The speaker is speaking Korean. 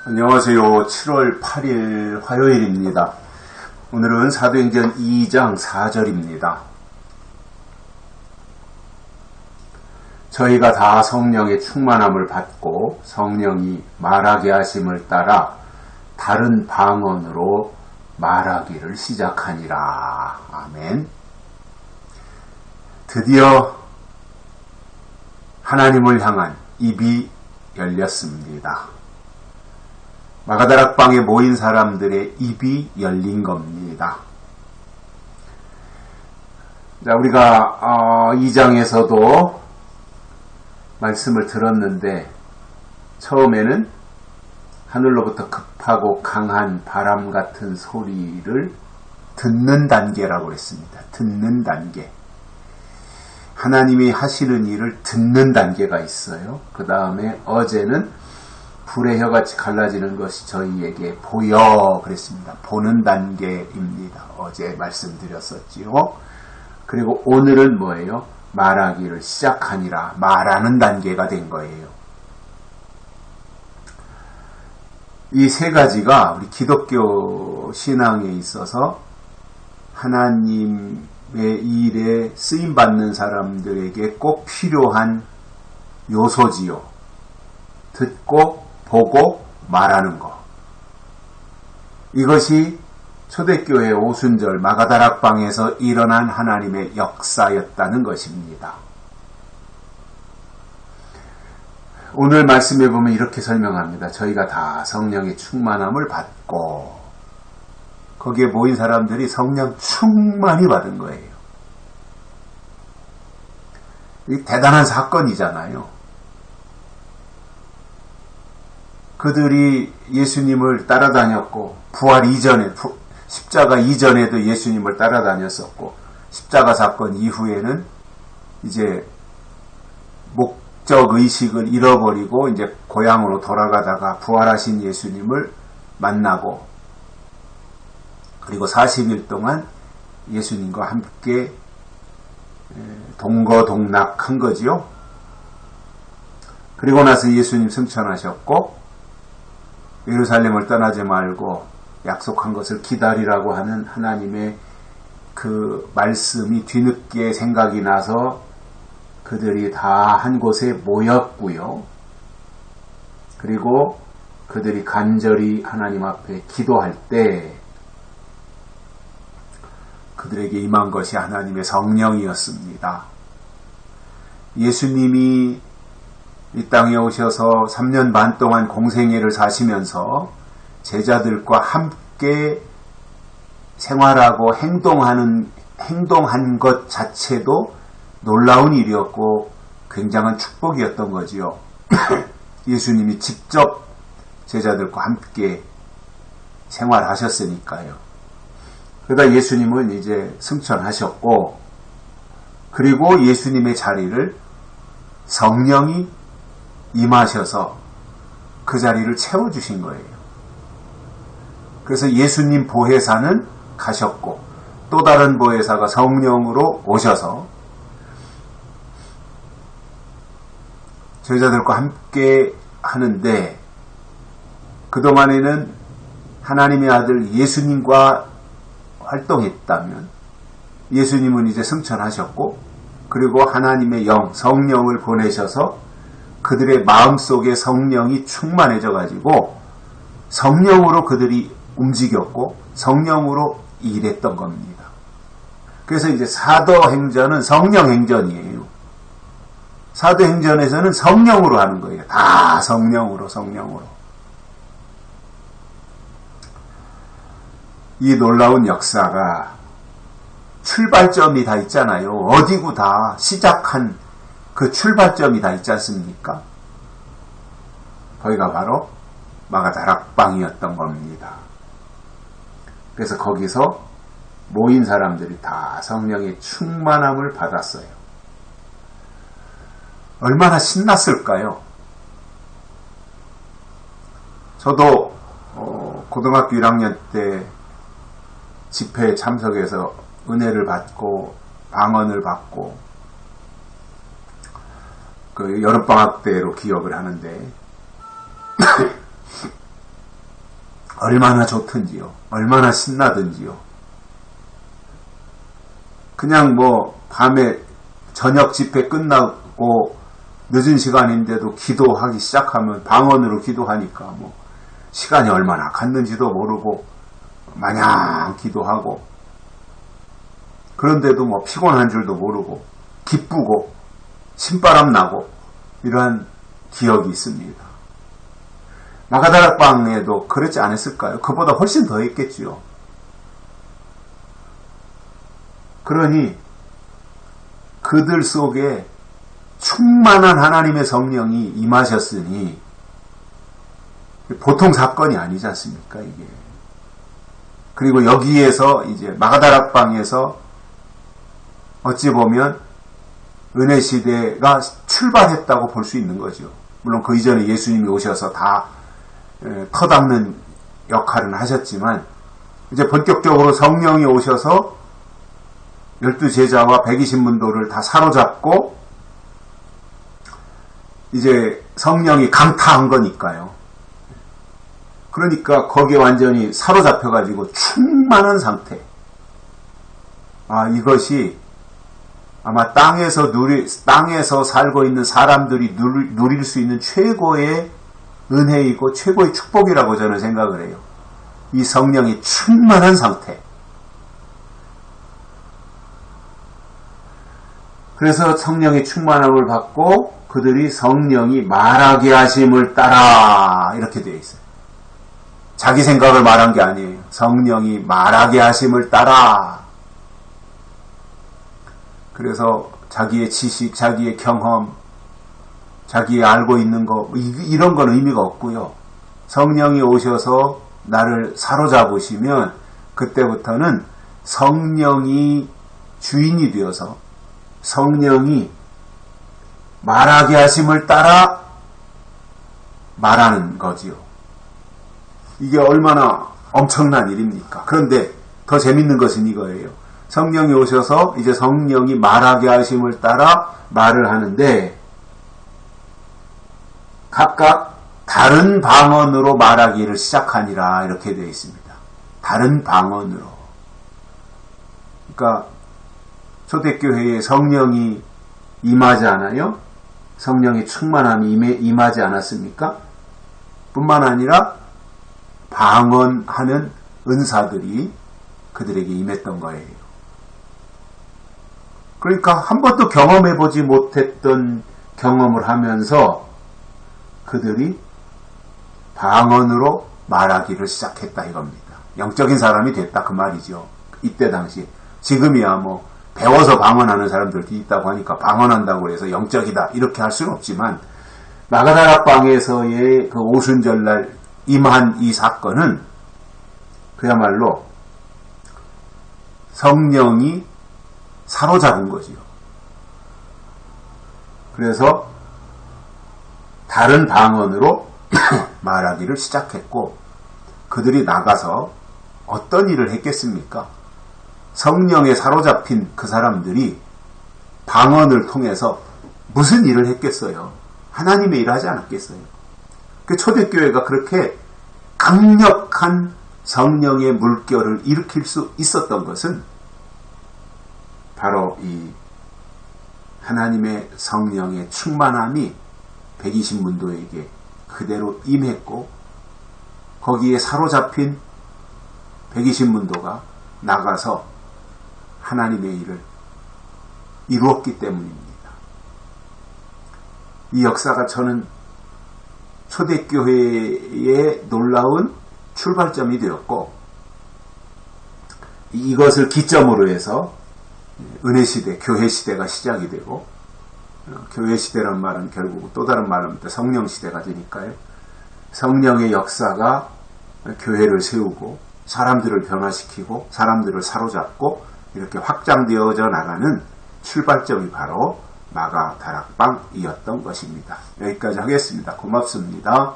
안녕하세요. 7월 8일 화요일입니다. 오늘은 사도행전 2장 4절입니다. 저희가 다 성령의 충만함을 받고 성령이 말하게 하심을 따라 다른 방언으로 말하기를 시작하니라. 아멘. 드디어 하나님을 향한 입이 열렸습니다. 마가다락방에 모인 사람들의 입이 열린 겁니다. 자, 우리가 2장에서도 말씀을 들었는데 처음에는 하늘로부터 급하고 강한 바람 같은 소리를 듣는 단계라고 했습니다. 듣는 단계. 하나님이 하시는 일을 듣는 단계가 있어요. 그 다음에 어제는 불의 혀같이 갈라지는 것이 저희에게 보여 그랬습니다. 보는 단계입니다. 어제 말씀드렸었지요. 그리고 오늘은 뭐예요? 말하기를 시작하니라. 말하는 단계가 된 거예요. 이 세 가지가 우리 기독교 신앙에 있어서 하나님의 일에 쓰임받는 사람들에게 꼭 필요한 요소지요. 듣고 보고 말하는 것. 이것이 초대교회 오순절 마가다락방에서 일어난 하나님의 역사였다는 것입니다. 오늘 말씀에 보면 이렇게 설명합니다. 저희가 다 성령의 충만함을 받고 거기에 모인 사람들이 성령 충만히 받은 거예요. 이 대단한 사건이잖아요. 그들이 예수님을 따라다녔고 부활 이전에 십자가 이전에도 예수님을 따라다녔었고 십자가 사건 이후에는 이제 목적의식을 잃어버리고 이제 고향으로 돌아가다가 부활하신 예수님을 만나고 그리고 40일 동안 예수님과 함께 동거동락한 거지요. 그리고 나서 예수님 승천하셨고 예루살렘을 떠나지 말고 약속한 것을 기다리라고 하는 하나님의 그 말씀이 뒤늦게 생각이 나서 그들이 다 한 곳에 모였고요. 그리고 그들이 간절히 하나님 앞에 기도할 때 그들에게 임한 것이 하나님의 성령이었습니다. 예수님이 이 땅에 오셔서 3년 반 동안 공생애를 사시면서 제자들과 함께 생활하고 행동한 것 자체도 놀라운 일이었고 굉장한 축복이었던 거지요. 예수님이 직접 제자들과 함께 생활하셨으니까요. 그러다 예수님은 이제 승천하셨고 그리고 예수님의 자리를 성령이 임하셔서 그 자리를 채워주신 거예요. 그래서 예수님 보혜사는 가셨고 또 다른 보혜사가 성령으로 오셔서 제자들과 함께 하는데 그동안에는 하나님의 아들 예수님과 활동했다면 예수님은 이제 승천하셨고 그리고 하나님의 영 성령을 보내셔서 그들의 마음속에 성령이 충만해져 가지고 성령으로 그들이 움직였고 성령으로 일했던 겁니다. 그래서 이제 사도행전은 성령행전이에요. 사도행전에서는 성령으로 하는 거예요. 다 성령으로. 이 놀라운 역사가 출발점이 다 있잖아요. 어디고 다 시작한 그 출발점이 다 있지 않습니까? 거기가 바로 마가다락방이었던 겁니다. 그래서 거기서 모인 사람들이 다 성령의 충만함을 받았어요. 얼마나 신났을까요? 저도 고등학교 1학년 때 집회에 참석해서 은혜를 받고 방언을 받고 그 여름방학 때로 기억을 하는데 얼마나 좋든지요. 얼마나 신나든지요. 그냥 뭐 밤에 저녁 집회 끝나고 늦은 시간인데도 기도하기 시작하면 방언으로 기도하니까 뭐 시간이 얼마나 갔는지도 모르고 마냥 기도하고, 그런데도 뭐 피곤한 줄도 모르고 기쁘고 신바람 나고 이러한 기억이 있습니다. 마가다락방에도 그렇지 않았을까요? 그보다 훨씬 더 했겠지요. 그러니 그들 속에 충만한 하나님의 성령이 임하셨으니 보통 사건이 아니지 않습니까, 이게. 그리고 여기에서 이제 마가다락방에서 어찌 보면 은혜 시대가 출발했다고 볼 수 있는 거죠. 물론 그 이전에 예수님이 오셔서 다 터닦는 역할은 하셨지만, 이제 본격적으로 성령이 오셔서 12제자와 120문도를 다 사로잡고 이제 성령이 강타한 거니까요. 그러니까 거기에 완전히 사로잡혀가지고 충만한 상태. 이것이 아마 땅에서 살고 있는 사람들이 누릴 수 있는 최고의 은혜이고 최고의 축복이라고 저는 생각을 해요. 이 성령이 충만한 상태. 그래서 성령의 충만함을 받고 그들이 성령이 말하게 하심을 따라 이렇게 되어 있어요. 자기 생각을 말한 게 아니에요. 성령이 말하게 하심을 따라. 그래서 자기의 지식, 자기의 경험, 자기의 알고 있는 거, 이런 건 의미가 없고요. 성령이 오셔서 나를 사로잡으시면 그때부터는 성령이 주인이 되어서 성령이 말하게 하심을 따라 말하는 거지요. 이게 얼마나 엄청난 일입니까? 그런데 더 재밌는 것은 이거예요. 성령이 오셔서 이제 성령이 말하게 하심을 따라 말을 하는데 각각 다른 방언으로 말하기를 시작하니라 이렇게 되어 있습니다. 다른 방언으로. 그러니까 초대교회에 성령이 임하지 않아요? 성령의 충만함이 임하지 않았습니까? 뿐만 아니라 방언하는 은사들이 그들에게 임했던 거예요. 그러니까 한 번도 경험해보지 못했던 경험을 하면서 그들이 방언으로 말하기를 시작했다 이겁니다. 영적인 사람이 됐다 그 말이죠. 이때 당시. 지금이야 뭐 배워서 방언하는 사람들도 있다고 하니까 방언한다고 해서 영적이다 이렇게 할 수는 없지만 마가다락방에서의 그 오순절날 임한 이 사건은 그야말로 성령이 사로잡은 거지요. 그래서 다른 방언으로 말하기를 시작했고 그들이 나가서 어떤 일을 했겠습니까? 성령에 사로잡힌 그 사람들이 방언을 통해서 무슨 일을 했겠어요? 하나님의 일을 하지 않았겠어요? 그 초대교회가 그렇게 강력한 성령의 물결을 일으킬 수 있었던 것은 바로 이 하나님의 성령의 충만함이 120문도에게 그대로 임했고 거기에 사로잡힌 120문도가 나가서 하나님의 일을 이루었기 때문입니다. 이 역사가 저는 초대교회의 놀라운 출발점이 되었고 이것을 기점으로 해서 은혜시대, 교회시대가 시작이 되고 교회시대란 말은 결국 또 다른 말입니다. 성령시대가 되니까요. 성령의 역사가 교회를 세우고 사람들을 변화시키고 사람들을 사로잡고 이렇게 확장되어져 나가는 출발점이 바로 마가다락방이었던 것입니다. 여기까지 하겠습니다. 고맙습니다.